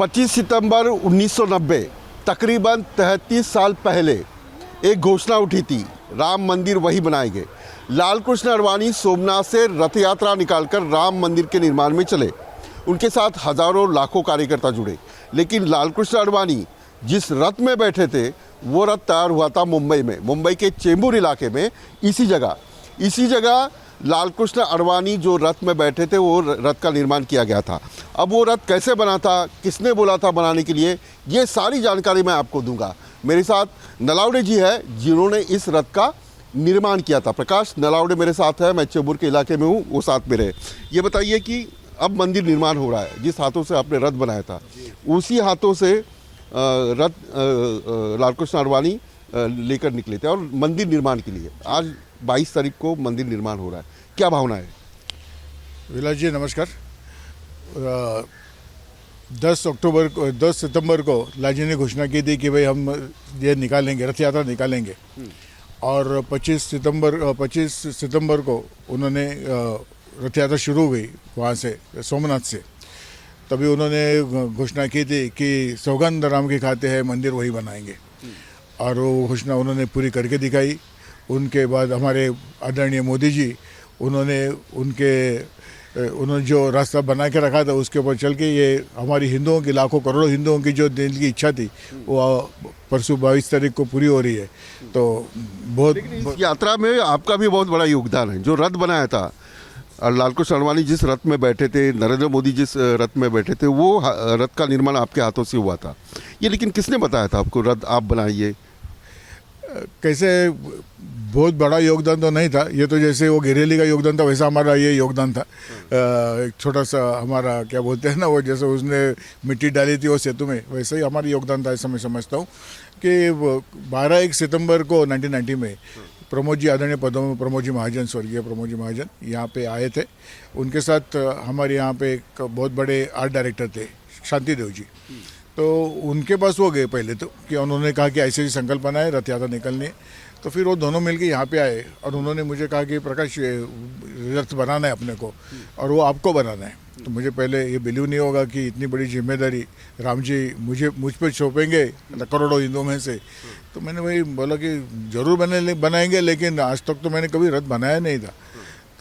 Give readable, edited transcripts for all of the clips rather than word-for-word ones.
25 सितंबर 1990 तकरीबन 33 साल पहले एक घोषणा उठी थी, राम मंदिर वही बनाएंगे। लाल कृष्ण आडवाणी सोमनाथ से रथ यात्रा निकालकर राम मंदिर के निर्माण में चले। उनके साथ हजारों लाखों कार्यकर्ता जुड़े, लेकिन लाल कृष्ण आडवाणी जिस रथ में बैठे थे वो रथ तैयार हुआ था मुंबई में, मुंबई के चेंबूर इलाके में। इसी जगह लाल कृष्ण आडवाणी जो रथ में बैठे थे वो रथ का निर्माण किया गया था। अब वो रथ कैसे बना था, किसने बोला था बनाने के लिए, ये सारी जानकारी मैं आपको दूंगा। मेरे साथ नलावड़े जी है जिन्होंने इस रथ का निर्माण किया था। प्रकाश नलावड़े मेरे साथ है, मैं चेंबूर के इलाके में हूँ, वो साथ में रहे। ये बताइए कि अब मंदिर निर्माण हो रहा है, जिस हाथों से आपने रथ बनाया था उसी हाथों से रथ लाल कृष्ण आडवाणी लेकर निकले थे और मंदिर निर्माण के लिए आज 22 तारीख को मंदिर निर्माण हो रहा है। क्या भावना है? विलास जी नमस्कार। 10 सितंबर को लाल जी ने घोषणा की थी कि भाई हम ये निकालेंगे, रथ यात्रा निकालेंगे। और 25 सितंबर को उन्होंने रथ यात्रा शुरू हुई वहाँ से, सोमनाथ से। तभी उन्होंने घोषणा की थी कि सौगंध राम की खाते हैं, मंदिर वही बनाएंगे। और वो घोषणा उन्होंने पूरी करके दिखाई। उनके बाद हमारे आदरणीय मोदी जी उन्होंने जो रास्ता बना के रखा था उसके ऊपर चल के ये हमारी हिंदुओं की, लाखों करोड़ों हिंदुओं की जो दिल की इच्छा थी वो परसों 22 तारीख को पूरी हो रही है। तो बहुत इस यात्रा में आपका भी बहुत बड़ा योगदान है। जो रथ बनाया था और लाल कृष्ण आडवाणी जिस रथ में बैठे थे, नरेंद्र मोदी जिस रथ में बैठे थे, वो रथ का निर्माण आपके हाथों से हुआ था। ये लेकिन किसने बताया था आपको रथ आप बनाइए? कैसे, बहुत बड़ा योगदान तो नहीं था। ये तो जैसे वो घिरेली का योगदान था वैसा हमारा ये योगदान था। एक छोटा सा हमारा क्या बोलते हैं ना, वो जैसे उसने मिट्टी डाली थी वो सेतु में, वैसे ही हमारा योगदान था। ऐसा मैं समझता हूँ कि 12 सितंबर को 1990 में प्रमोद जी, आदरणीय प्रमोद जी महाजन, स्वर्गीय प्रमोद जी महाजन यहाँ पे आए थे। उनके साथ हमारे यहाँ पे एक बहुत बड़े आर्ट डायरेक्टर थे, शांति देव जी। तो उनके पास वो गए पहले तो, कि उन्होंने कहा कि ऐसे ही संकल्पना है, रथ यात्रा निकलनी है। तो फिर वो दोनों मिलके यहाँ पे आए और उन्होंने मुझे कहा कि प्रकाश रथ बनाना है अपने को और वो आपको बनाना है। तो मुझे पहले ये बिलीव नहीं होगा कि इतनी बड़ी जिम्मेदारी राम जी मुझ पर सौंपेंगे करोड़ों हिंदुओं में से। तो मैंने वही बोला कि जरूर बनाएंगे, लेकिन आज तक तो मैंने कभी रथ बनाया नहीं था।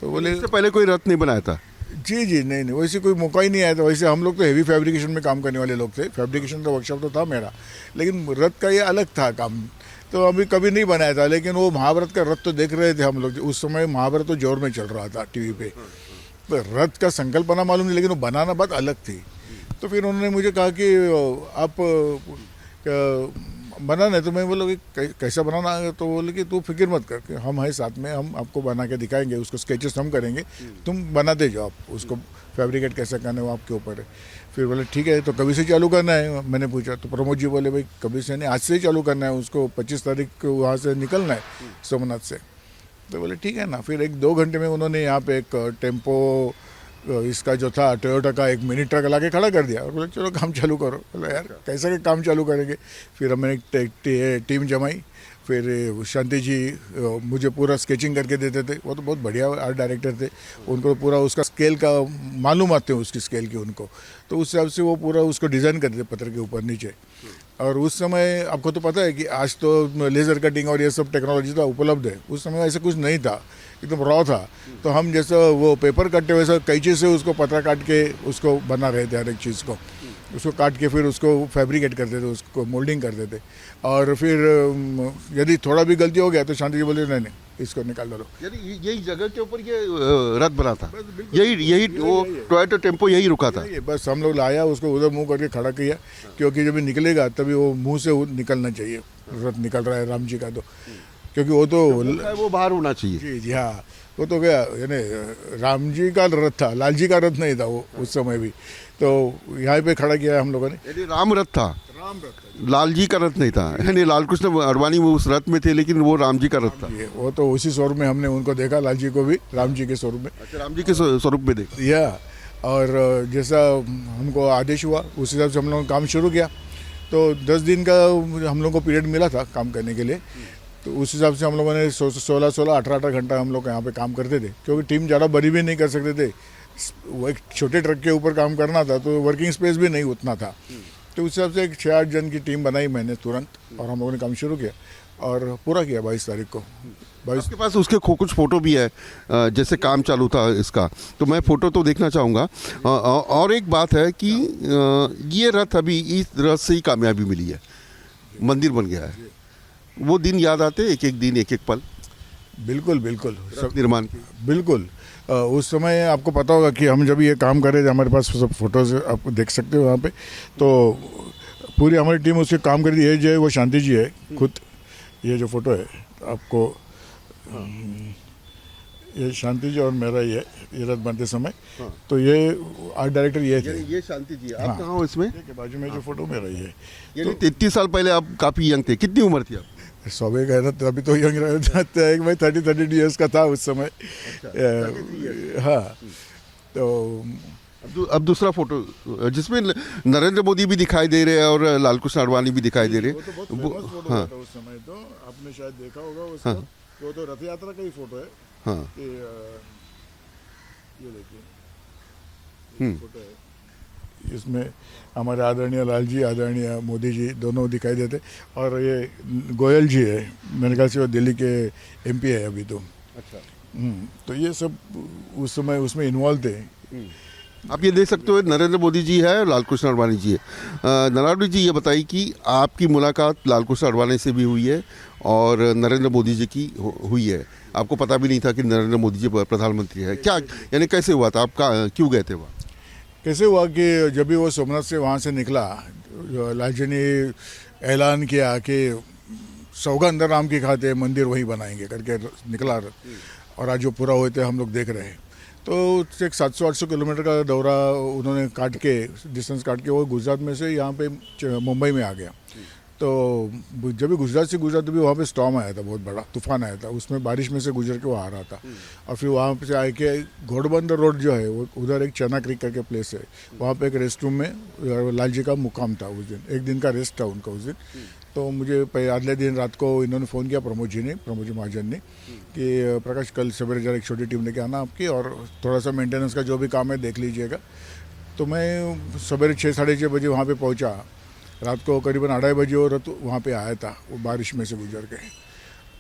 तो बोले इससे पहले कोई रथ नहीं बनाया था? जी नहीं, वैसे कोई मौका ही नहीं आया था। वैसे हम लोग तो हेवी फैब्रिकेशन में काम करने वाले लोग थे, फैब्रिकेशन का वर्कशॉप तो था मेरा, लेकिन रथ का ये अलग था काम। तो अभी कभी नहीं बनाया था। लेकिन वो महाभारत का रथ तो देख रहे थे हम लोग, उस समय महाभारत तो जोर में चल रहा था टीवी पे। तो रथ का संकल्पना मालूम नहीं, लेकिन वो बनाना बात अलग थी। तो फिर उन्होंने मुझे कहा कि आप बनाना है। तो मैं बोला कि कैसा बनाना है? तो बोले कि तू फिक्र मत कर, हम हैं साथ में, हम आपको बना के दिखाएंगे, उसको स्केचेस हम करेंगे, तुम बनाते जाओ, आप उसको फैब्रिकेट कैसे करना है वो आपके ऊपर है। फिर बोले ठीक है, तो कभी से चालू करना है? मैंने पूछा तो प्रमोद जी बोले भाई कभी से नहीं, आज से ही चालू करना है, उसको 25 तारीख को वहाँ से निकलना है सोमनाथ से। तो बोले ठीक है ना। फिर 1-2 घंटे में उन्होंने यहाँ पे एक टेम्पो इसका जो था टोयोटा का एक मिनी ट्रक ला के खड़ा कर दिया और बोले चलो काम चालू करो। बोले यार कैसे काम चालू करेंगे? फिर हमने एक टीम जमाई। फिर शांति जी मुझे पूरा स्केचिंग करके देते थे। वो तो बहुत बढ़िया आर्ट डायरेक्टर थे, उनको पूरा उसका स्केल का मालूमात थे, उसकी स्केल की उनको। तो उस हिसाब से वो पूरा उसको डिज़ाइन करते थे पत्थर के ऊपर नीचे। और उस समय आपको तो पता है कि आज तो लेज़र कटिंग और ये सब टेक्नोलॉजी तो उपलब्ध है, उस समय ऐसा कुछ नहीं था, एकदम रॉ था। तो हम जैसा वो पेपर कटते वैसा कैंची से उसको पतरा काट के उसको बना रहे थे, हर एक चीज़ को उसको काट के फिर उसको फैब्रिकेट करते थे, उसको मोल्डिंग करते थे। और फिर यदि थोड़ा भी गलती हो गया तो शांति जी बोले नहीं इसको निकाल दो। यानी यही जगह के ऊपर ये रथ बना था, यही वो टोयोटा टेम्पो यही रुका था। बस हम लोग लाया, उसको उधर मुंह करके खड़ा किया, क्योंकि जब निकलेगा तभी वो मुंह से निकलना चाहिए। रथ निकल रहा है राम जी का, तो क्योंकि वो तो वो बाहर होना चाहिए। जी हाँ, वो तो क्या यानी राम जी का रथ था, लाल जी का रथ नहीं था वो उस समय भी। तो यहाँ पे खड़ा किया हम लोगों ने। यानी राम रथ था, लाल जी का रथ नहीं था। यानी लाल कृष्ण आडवाणी वो उस रथ में थे, लेकिन वो राम जी का रथ था। वो तो उसी स्वरूप में हमने उनको देखा, लाल जी को भी राम जी के स्वरूप में। अच्छा, राम जी के स्वरूप में देखा। या और जैसा हमको आदेश हुआ उस हिसाब से हम लोगों ने काम शुरू किया। तो 10 दिन का हम लोग को पीरियड मिला था काम करने के लिए। तो उस हिसाब से हम लोगों ने 16-18 घंटा हम लोग यहाँ पे काम करते थे, क्योंकि टीम ज़्यादा बड़ी भी नहीं कर सकते थे। वो एक छोटे ट्रक के ऊपर काम करना था, तो वर्किंग स्पेस भी नहीं उतना था। तो उस हिसाब से एक 6-8 जन की टीम बनाई मैंने तुरंत, और हम लोगों ने काम शुरू किया और पूरा किया 22 तारीख को। 22 आपके पास उसके कुछ फोटो भी है, जैसे काम चालू था इसका, तो मैं फोटो तो देखना चाहूँगा। और एक बात है कि ये रथ अभी इस रथ से ही कामयाबी मिली है, मंदिर बन गया है। वो दिन याद आते, एक एक दिन, एक एक पल बिल्कुल बिल्कुल सब निर्माण की। बिल्कुल। उस समय आपको पता होगा कि हम जब ये काम कर रहे थे, हमारे पास सब फोटोज आप देख सकते हो वहाँ पे, तो पूरी हमारी टीम उसके काम कर रही है। जो है वो शांति जी है खुद, ये जो फोटो है आपको, ये शांति जी और मेरा ही है, ये रथ बनते समय। हाँ। तो ये आर्ट डायरेक्टर ये थे। ये शांति जी, आप हाँ। कहाँ हो इसमें? के बाजू में जो फोटो मेरा ही है। यानी 33 साल पहले आप काफ़ी यंग थे, कितनी उम्र थी आप? सौबे का था अभी तो यंग रहता है, मैं 32 ईयर्स का था उस समय। हाँ। तो अब दूसरा फोटो जिसमें नरेंद्र मोदी भी दिखाई दे रहे हैं और लाल कृष्ण आडवाणी भी दिखाई दे रहे वो तो बहुत हैं। फेमस फोटो हाँ था उस समय, तो आपने शायद देखा होगा उसको। हाँ। वो तो रथ यात्रा का ही फोटो है हाँ। कि ये देखिए, ये फोटो है, इसमें हमारे आदरणीय लाल जी, आदरणीय मोदी जी दोनों दिखाई देते। और ये गोयल जी है, मेरे ख्याल से वो दिल्ली के एमपी है अभी तो। अच्छा। तो ये सब उस समय उसमें इन्वॉल्व थे। आप ये देख सकते हो, नरेंद्र मोदी जी है और लाल कृष्ण आडवाणी जी है। नरावली जी, ये बताइए कि आपकी मुलाकात लाल कृष्ण आडवाणी से भी हुई है और नरेंद्र मोदी जी की हुई है। आपको पता भी नहीं था कि नरेंद्र मोदी जी प्रधानमंत्री है, क्या यानी कैसे हुआ था, आपका क्यों गए थे वहाँ? कैसे हुआ कि जब भी वो सोमनाथ से वहाँ से निकला, लाल जी ने ऐलान किया कि सौगंध राम की खाते मंदिर वहीं बनाएंगे करके निकला, और आज जो पूरा हुए थे हम लोग देख रहे हैं। तो एक 700-800 किलोमीटर का दौरा उन्होंने काट के, डिस्टेंस काट के, वो गुजरात में से यहाँ पे मुंबई में आ गया। तो जब भी गुजरात से गुजरा तो भी वहाँ पे स्टॉर्म आया था, बहुत बड़ा तूफान आया था, उसमें बारिश में से गुजर के वो आ रहा था। और फिर वहाँ पे आए के घोड़बंदर रोड जो है, वो उधर एक चना क्रिक करके प्लेस है, वहाँ पे एक रेस्ट रूम में लाल जी का मुकाम था उस दिन, एक दिन का रेस्ट था उनका उस दिन। तो मुझे अगले दिन रात को इन्होंने फ़ोन किया, प्रमोद जी महाजन ने, कि प्रकाश कल सवेरे जरा एक छोटी टीम लेके आना आपकी, और थोड़ा सा मेंटेनेंस का जो भी काम है देख लीजिएगा। तो मैं सवेरे 6-6:30 बजे वहाँ पे पहुँचा, रात को करीबन 2:30 बजे और तो वहाँ पे आया था, वो बारिश में से गुजर के।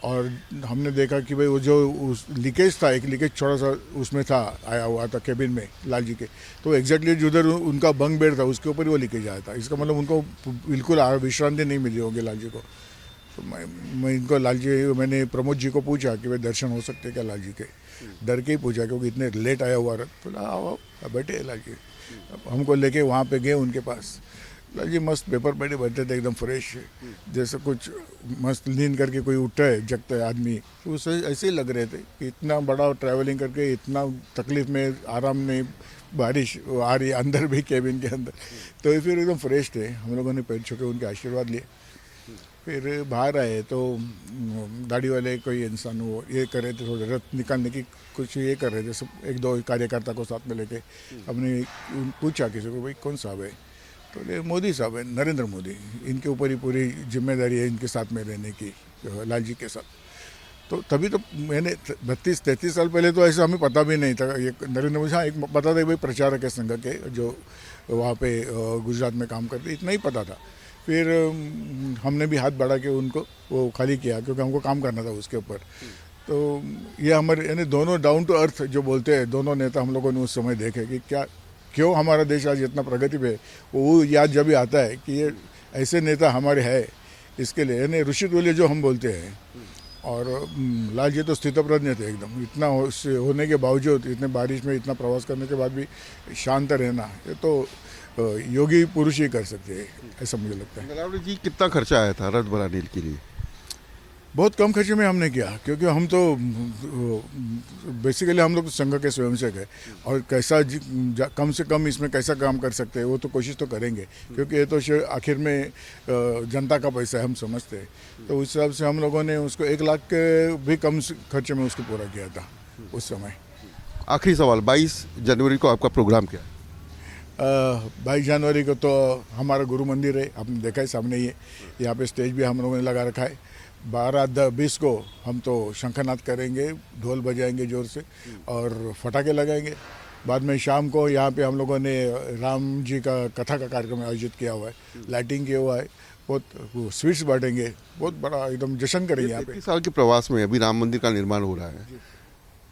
और हमने देखा कि भाई वो जो उस लीकेज था, एक लीकेज थोड़ा सा उसमें था, आया हुआ था केबिन में लाल जी के, तो एग्जैक्टली जिधर उनका बंक बेड था उसके ऊपर ही वो लीकेज आया था। इसका मतलब उनको बिल्कुल विश्रांति नहीं मिली होगी लाल जी को। तो मैं इनको मैंने प्रमोद जी को पूछा कि भाई दर्शन हो सकते क्या लाल जी के, डर के ही पूछा क्योंकि इतने लेट आया हुआ रथ। बोला आओ बैठे लाल जी, हमको लेके वहाँ पे गए उनके पास। लाल जी मस्त पेपर बैठे बैठे थे, एकदम फ्रेश, जैसे कुछ मस्त नींद करके कोई उठता है, जगता है आदमी, तो उसे ऐसे ही लग रहे थे कि इतना बड़ा ट्रैवलिंग करके इतना तकलीफ में, आराम में, बारिश आ रही अंदर भी केबिन के अंदर, तो फिर एकदम फ्रेश थे। हम लोगों ने पैर छू के उनके आशीर्वाद लिए। फिर बाहर आए तो दाढ़ी वाले कोई इंसान वो ये कर रहे थे, थोड़े रथ निकालने की कुछ ये कर रहे थे, सब 1-2 कार्यकर्ता को साथ में लेके। हमने पूछा किसी को, भाई कौन साहब है? तो बोले मोदी साहब है, नरेंद्र मोदी, इनके ऊपर ही पूरी जिम्मेदारी है इनके साथ में रहने की, लाल जी के साथ। तो तभी तो मैंने 32-33 साल पहले तो ऐसा हमें पता भी नहीं था। ये नरेंद्र मोदी, हाँ एक पता था भाई प्रचारक है संघ के, जो वहाँ पे गुजरात में काम करते, इतना ही पता था। फिर हमने भी हाथ बढ़ा के उनको वो खाली किया, क्योंकि हमको काम करना था उसके ऊपर। तो ये हमारे यानी दोनों डाउन टू अर्थ जो बोलते हैं दोनों नेता, हम लोगों ने उस समय देखे कि क्या क्यों हमारा देश आज इतना प्रगति पे, वो याद जब भी आता है कि ये ऐसे नेता हमारे हैं। इसके लिए यानी ऋषित बोले जो हम बोलते हैं। और लाल जी तो स्थितप्रज्ञ थे एकदम, इतना होने के बावजूद, इतने बारिश में इतना प्रवास करने के बाद भी शांत रहना, ये तो योगी पुरुष ही कर सकते हैं, ऐसा मुझे लगता है। नरावली जी, कितना खर्चा आया था रथ बनाने के लिए? बहुत कम खर्चे में हमने किया, क्योंकि हम तो बेसिकली हम लोग तो संघ के स्वयंसेवक है, और कैसा कम से कम इसमें कैसा काम कर सकते हैं वो तो कोशिश तो करेंगे, क्योंकि ये तो आखिर में जनता का पैसा है, हम समझते हैं। तो उस हिसाब से हम लोगों ने उसको 1 लाख के भी कम खर्चे में उसको पूरा किया था उस समय। आखिरी सवाल, 22 जनवरी को आपका प्रोग्राम क्या है? 22 जनवरी को तो हमारा गुरु मंदिर है, आपने देखा है सामने ही है, यहाँ पे स्टेज भी हम लोगों ने लगा रखा है। 12-20 को हम तो शंखनाद करेंगे, ढोल बजाएंगे जोर से और फटाके लगाएंगे। बाद में शाम को यहाँ पे हम लोगों ने राम जी का कथा का कार्यक्रम आयोजित किया हुआ है, लाइटिंग किया हुआ है, बहुत स्वीट्स बांटेंगे, बहुत बड़ा एकदम जश्न करेंगे यहाँ पे। 33 साल के प्रवास में अभी राम मंदिर का निर्माण हो रहा है,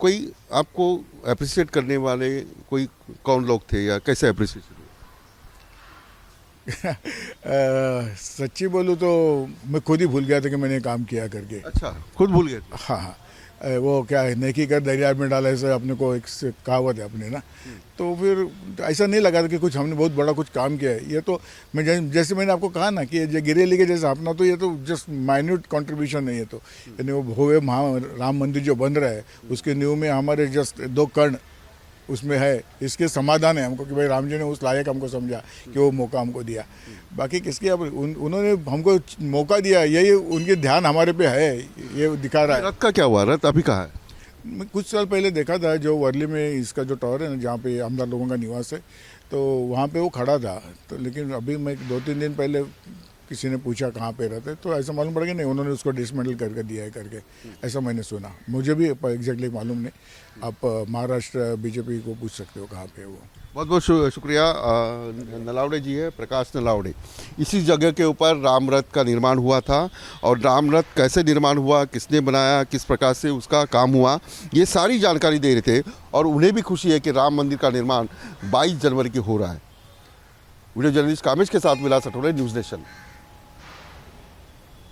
कोई आपको अप्रिशिएट करने वाले कोई कौन लोग थे या कैसे अप्रिशिएशन? सच्ची बोलूँ तो मैं खुद ही भूल गया था कि मैंने काम किया करके। अच्छा, खुद भूल गए थे? हाँ हाँ, वो क्या है, नेकी कर दरिया में डाला, ऐसे अपने को एक कहावत है अपने ना। तो फिर ऐसा नहीं लगा था कि कुछ हमने बहुत बड़ा कुछ काम किया है। ये तो मैं जैसे मैंने आपको कहा ना कि ये गिरेली के जैसे अपना, तो ये तो जस्ट माइन्यूट कंट्रीब्यूशन है ये तो। यानी वो भव्य राम मंदिर जो बन रहा है उसके नींव में हमारे जस्ट 2 कण उसमें है। इसके समाधान है हमको कि भाई राम जी ने उस लायक हमको समझा कि वो मौका हमको दिया। बाकी किसके अब उन्होंने हमको मौका दिया, यही उनके ध्यान हमारे पे है, ये दिखा रहा है। रथ का क्या हुआ? रथ अभी कहाँ है? मैं कुछ साल पहले देखा था, जो वर्ली में इसका जो टावर है ना, जहाँ पे आमदार लोगों का निवास है, तो वहाँ पे वो खड़ा था। तो लेकिन अभी मैं 2-3 दिन पहले किसी ने पूछा कहाँ पे रहते, तो ऐसा मालूम पड़ा कि नहीं, उन्होंने उसको डिसमेंटल करके दिया है करके, ऐसा मैंने सुना। मुझे भी एग्जैक्टली मालूम नहीं, आप महाराष्ट्र बीजेपी को पूछ सकते हो कहाँ पे वो। बहुत बहुत शुक्रिया। नलावड़े जी है, प्रकाश नलावड़े। इसी जगह के ऊपर राम रथ का निर्माण हुआ था, और राम रथ कैसे निर्माण हुआ, किसने बनाया, किस प्रकार से उसका काम हुआ, ये सारी जानकारी दे रहे थे। और उन्हें भी खुशी है कि राम मंदिर का निर्माण 22 जनवरी को हो रहा है। वीडियो जर्नलिस्ट कामेश के साथ मिला सटोले, न्यूज़ नेशन।